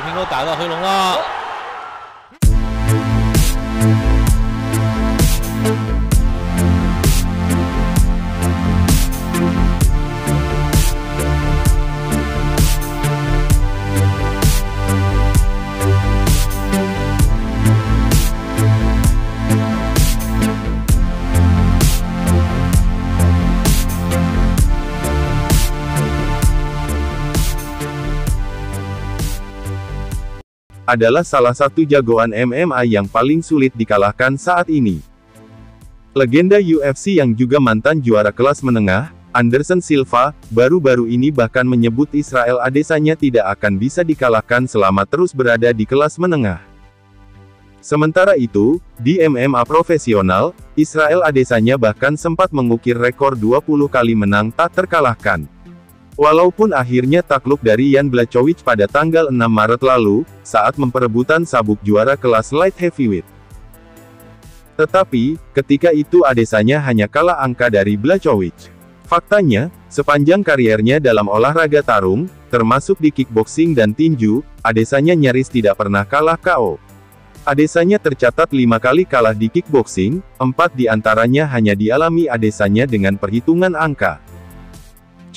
平都打到回龙了。 adalah salah satu jagoan MMA yang paling sulit dikalahkan saat ini. Legenda UFC yang juga mantan juara kelas menengah, Anderson Silva, baru-baru ini bahkan menyebut Israel Adesanya tidak akan bisa dikalahkan selama terus berada di kelas menengah. Sementara itu, di MMA profesional, Israel Adesanya bahkan sempat mengukir rekor 20 kali menang tak terkalahkan. Walaupun akhirnya takluk dari Jan Blachowicz pada tanggal 6 Maret lalu, saat memperebutkan sabuk juara kelas light heavyweight. Tetapi, ketika itu Adesanya hanya kalah angka dari Blachowicz. Faktanya, sepanjang kariernya dalam olahraga tarung, termasuk di kickboxing dan tinju, Adesanya nyaris tidak pernah kalah KO. Adesanya tercatat 5 kali kalah di kickboxing, 4 diantaranya hanya dialami Adesanya dengan perhitungan angka.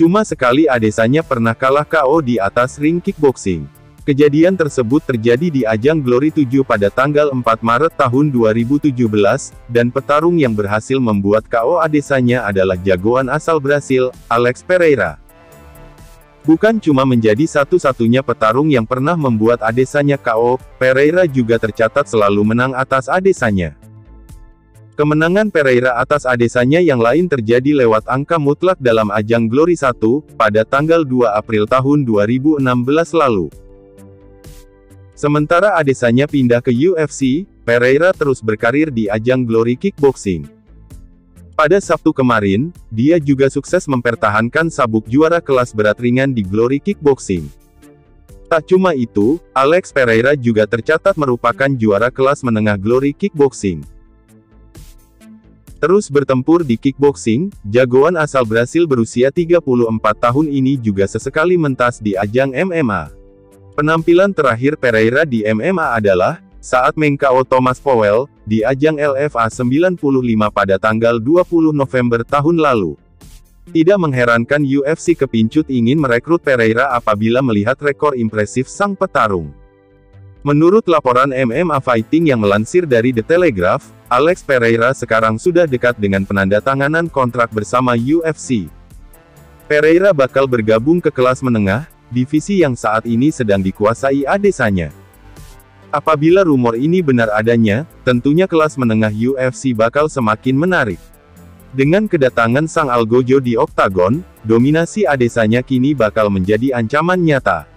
Cuma sekali Adesanya pernah kalah KO di atas ring kickboxing. Kejadian tersebut terjadi di ajang Glory 7 pada tanggal 4 Maret tahun 2017, dan petarung yang berhasil membuat KO Adesanya adalah jagoan asal Brasil, Alex Pereira. Bukan cuma menjadi satu-satunya petarung yang pernah membuat Adesanya KO, Pereira juga tercatat selalu menang atas Adesanya. Kemenangan Pereira atas Adesanya yang lain terjadi lewat angka mutlak dalam ajang Glory 1, pada tanggal 2 April tahun 2016 lalu. Sementara Adesanya pindah ke UFC, Pereira terus berkarir di ajang Glory Kickboxing. Pada Sabtu kemarin, dia juga sukses mempertahankan sabuk juara kelas berat ringan di Glory Kickboxing. Tak cuma itu, Alex Pereira juga tercatat merupakan juara kelas menengah Glory Kickboxing. Terus bertempur di kickboxing, jagoan asal Brasil berusia 34 tahun ini juga sesekali mentas di ajang MMA. Penampilan terakhir Pereira di MMA adalah saat meng-KO Thomas Powell di ajang LFA 95 pada tanggal 20 November tahun lalu. Tidak mengherankan UFC kepincut ingin merekrut Pereira apabila melihat rekor impresif sang petarung. Menurut laporan MMA Fighting yang melansir dari The Telegraph, Alex Pereira sekarang sudah dekat dengan penandatanganan kontrak bersama UFC. Pereira bakal bergabung ke kelas menengah, divisi yang saat ini sedang dikuasai Adesanya. Apabila rumor ini benar adanya, tentunya kelas menengah UFC bakal semakin menarik. Dengan kedatangan sang Algojo di oktagon, dominasi Adesanya kini bakal menjadi ancaman nyata.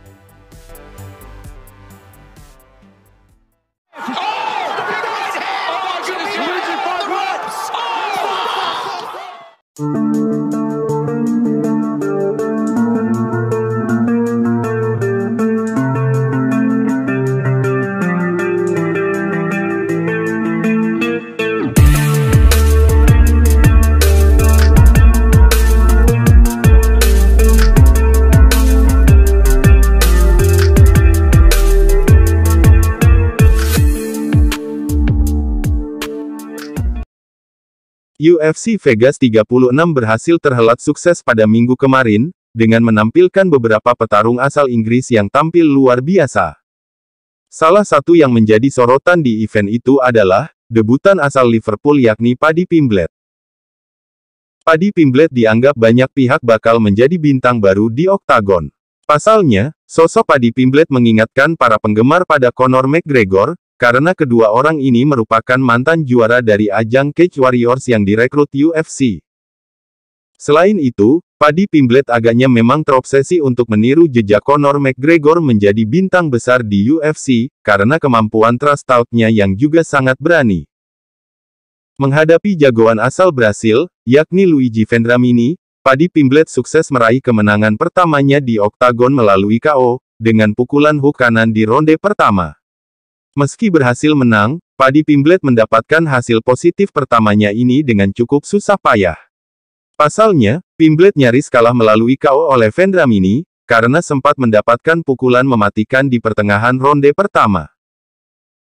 UFC Vegas 36 berhasil terhelat sukses pada minggu kemarin, dengan menampilkan beberapa petarung asal Inggris yang tampil luar biasa. Salah satu yang menjadi sorotan di event itu adalah, debutan asal Liverpool yakni Paddy Pimblett. Paddy Pimblett dianggap banyak pihak bakal menjadi bintang baru di oktagon. Pasalnya, sosok Paddy Pimblett mengingatkan para penggemar pada Conor McGregor, karena kedua orang ini merupakan mantan juara dari ajang Cage Warriors yang direkrut UFC. Selain itu, Paddy Pimblett agaknya memang terobsesi untuk meniru jejak Conor McGregor menjadi bintang besar di UFC, karena kemampuan trash talk-nya yang juga sangat berani. Menghadapi jagoan asal Brasil, yakni Luigi Vendramini, Paddy Pimblett sukses meraih kemenangan pertamanya di oktagon melalui KO, dengan pukulan hook kanan di ronde pertama. Meski berhasil menang, Paddy Pimblett mendapatkan hasil positif pertamanya ini dengan cukup susah payah. Pasalnya, Pimblett nyaris kalah melalui KO oleh Vendramini, karena sempat mendapatkan pukulan mematikan di pertengahan ronde pertama.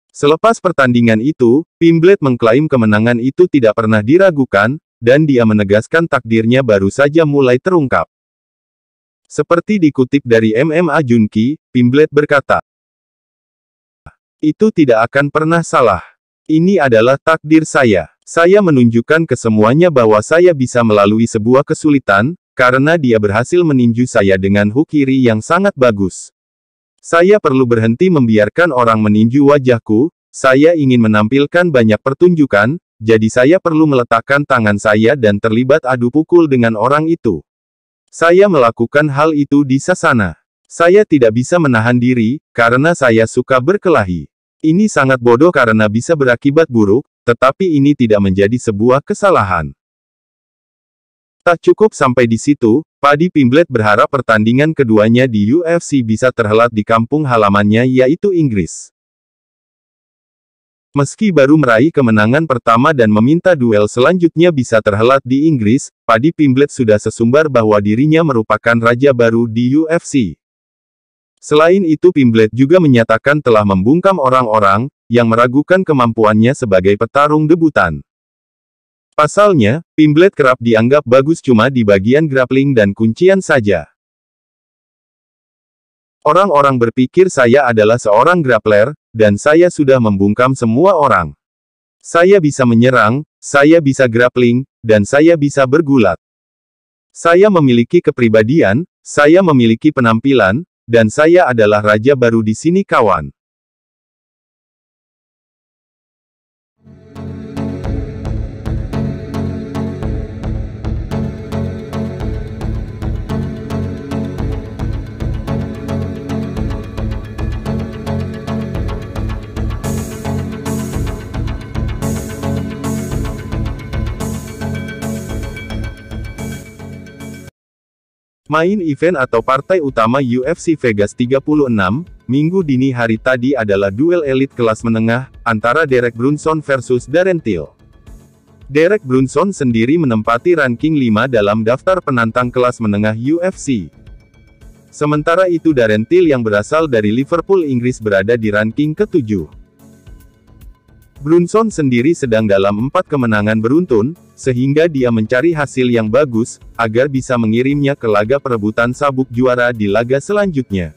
Selepas pertandingan itu, Pimblet mengklaim kemenangan itu tidak pernah diragukan, dan dia menegaskan takdirnya baru saja mulai terungkap. Seperti dikutip dari MMA Junkie, Pimblet berkata, "Itu tidak akan pernah salah. Ini adalah takdir saya. Saya menunjukkan ke semuanya bahwa saya bisa melalui sebuah kesulitan, karena dia berhasil meninju saya dengan hook kiri yang sangat bagus. Saya perlu berhenti membiarkan orang meninju wajahku, saya ingin menampilkan banyak pertunjukan, jadi saya perlu meletakkan tangan saya dan terlibat adu pukul dengan orang itu. Saya melakukan hal itu di sasana. Saya tidak bisa menahan diri, karena saya suka berkelahi. Ini sangat bodoh karena bisa berakibat buruk, tetapi ini tidak menjadi sebuah kesalahan." Tak cukup sampai di situ, Paddy Pimblett berharap pertandingan keduanya di UFC bisa terhelat di kampung halamannya yaitu Inggris. Meski baru meraih kemenangan pertama dan meminta duel selanjutnya bisa terhelat di Inggris, Paddy Pimblett sudah sesumbar bahwa dirinya merupakan raja baru di UFC. Selain itu Pimblett juga menyatakan telah membungkam orang-orang yang meragukan kemampuannya sebagai petarung debutan. Pasalnya, Pimblett kerap dianggap bagus cuma di bagian grappling dan kuncian saja. "Orang-orang berpikir saya adalah seorang grappler, dan saya sudah membungkam semua orang. Saya bisa menyerang, saya bisa grappling, dan saya bisa bergulat. Saya memiliki kepribadian, saya memiliki penampilan, dan saya adalah raja baru di sini kawan." Main event atau partai utama UFC Vegas 36, Minggu dini hari tadi adalah duel elit kelas menengah, antara Derek Brunson versus Darren Till. Derek Brunson sendiri menempati ranking 5 dalam daftar penantang kelas menengah UFC. Sementara itu Darren Till yang berasal dari Liverpool, Inggris berada di ranking ke-7. Brunson sendiri sedang dalam 4 kemenangan beruntun, sehingga dia mencari hasil yang bagus, agar bisa mengirimnya ke laga perebutan sabuk juara di laga selanjutnya.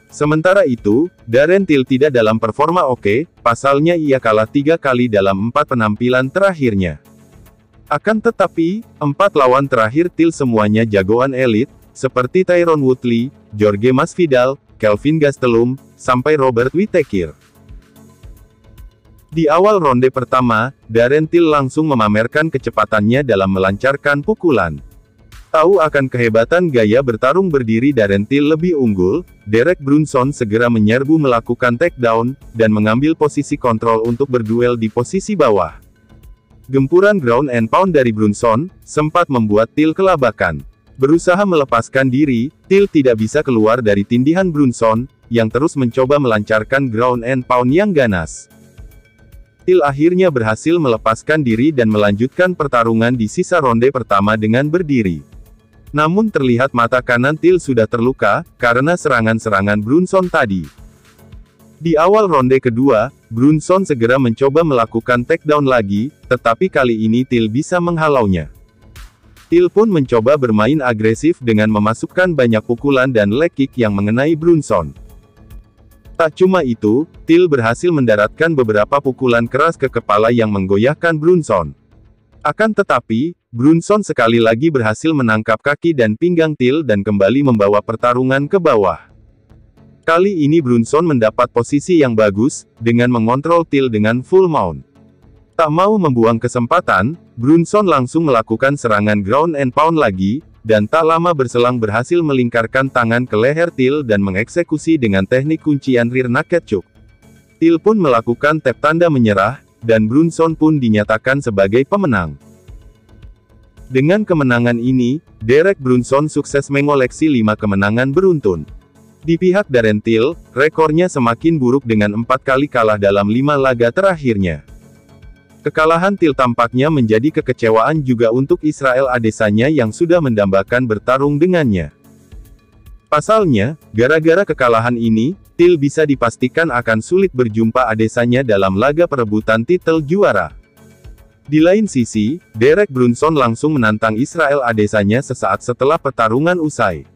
Sementara itu, Darren Till tidak dalam performa oke, pasalnya ia kalah 3 kali dalam 4 penampilan terakhirnya. Akan tetapi, 4 lawan terakhir Till semuanya jagoan elit, seperti Tyron Woodley, Jorge Masvidal, Kelvin Gastelum, sampai Robert Whittaker. Di awal ronde pertama, Darren Till langsung memamerkan kecepatannya dalam melancarkan pukulan. Tahu akan kehebatan gaya bertarung berdiri Darren Till lebih unggul, Derek Brunson segera menyerbu melakukan takedown, dan mengambil posisi kontrol untuk berduel di posisi bawah. Gempuran ground and pound dari Brunson, sempat membuat Till kelabakan. Berusaha melepaskan diri, Till tidak bisa keluar dari tindihan Brunson, yang terus mencoba melancarkan ground and pound yang ganas. Till akhirnya berhasil melepaskan diri dan melanjutkan pertarungan di sisa ronde pertama dengan berdiri. Namun terlihat mata kanan Till sudah terluka, karena serangan-serangan Brunson tadi. Di awal ronde kedua, Brunson segera mencoba melakukan takedown lagi, tetapi kali ini Till bisa menghalaunya. Till pun mencoba bermain agresif dengan memasukkan banyak pukulan dan leg kick yang mengenai Brunson. Tak cuma itu, Till berhasil mendaratkan beberapa pukulan keras ke kepala yang menggoyahkan Brunson. Akan tetapi, Brunson sekali lagi berhasil menangkap kaki dan pinggang Till dan kembali membawa pertarungan ke bawah. Kali ini Brunson mendapat posisi yang bagus, dengan mengontrol Till dengan full mount. Tak mau membuang kesempatan, Brunson langsung melakukan serangan ground and pound lagi, dan tak lama berselang berhasil melingkarkan tangan ke leher Till dan mengeksekusi dengan teknik kuncian rear naked choke. Till pun melakukan tap tanda menyerah, dan Brunson pun dinyatakan sebagai pemenang. Dengan kemenangan ini, Derek Brunson sukses mengoleksi 5 kemenangan beruntun. Di pihak Darren Till, rekornya semakin buruk dengan 4 kali kalah dalam 5 laga terakhirnya. Kekalahan Till tampaknya menjadi kekecewaan juga untuk Israel Adesanya yang sudah mendambakan bertarung dengannya. Pasalnya, gara-gara kekalahan ini, Till bisa dipastikan akan sulit berjumpa Adesanya dalam laga perebutan titel juara. Di lain sisi, Derek Brunson langsung menantang Israel Adesanya sesaat setelah pertarungan usai.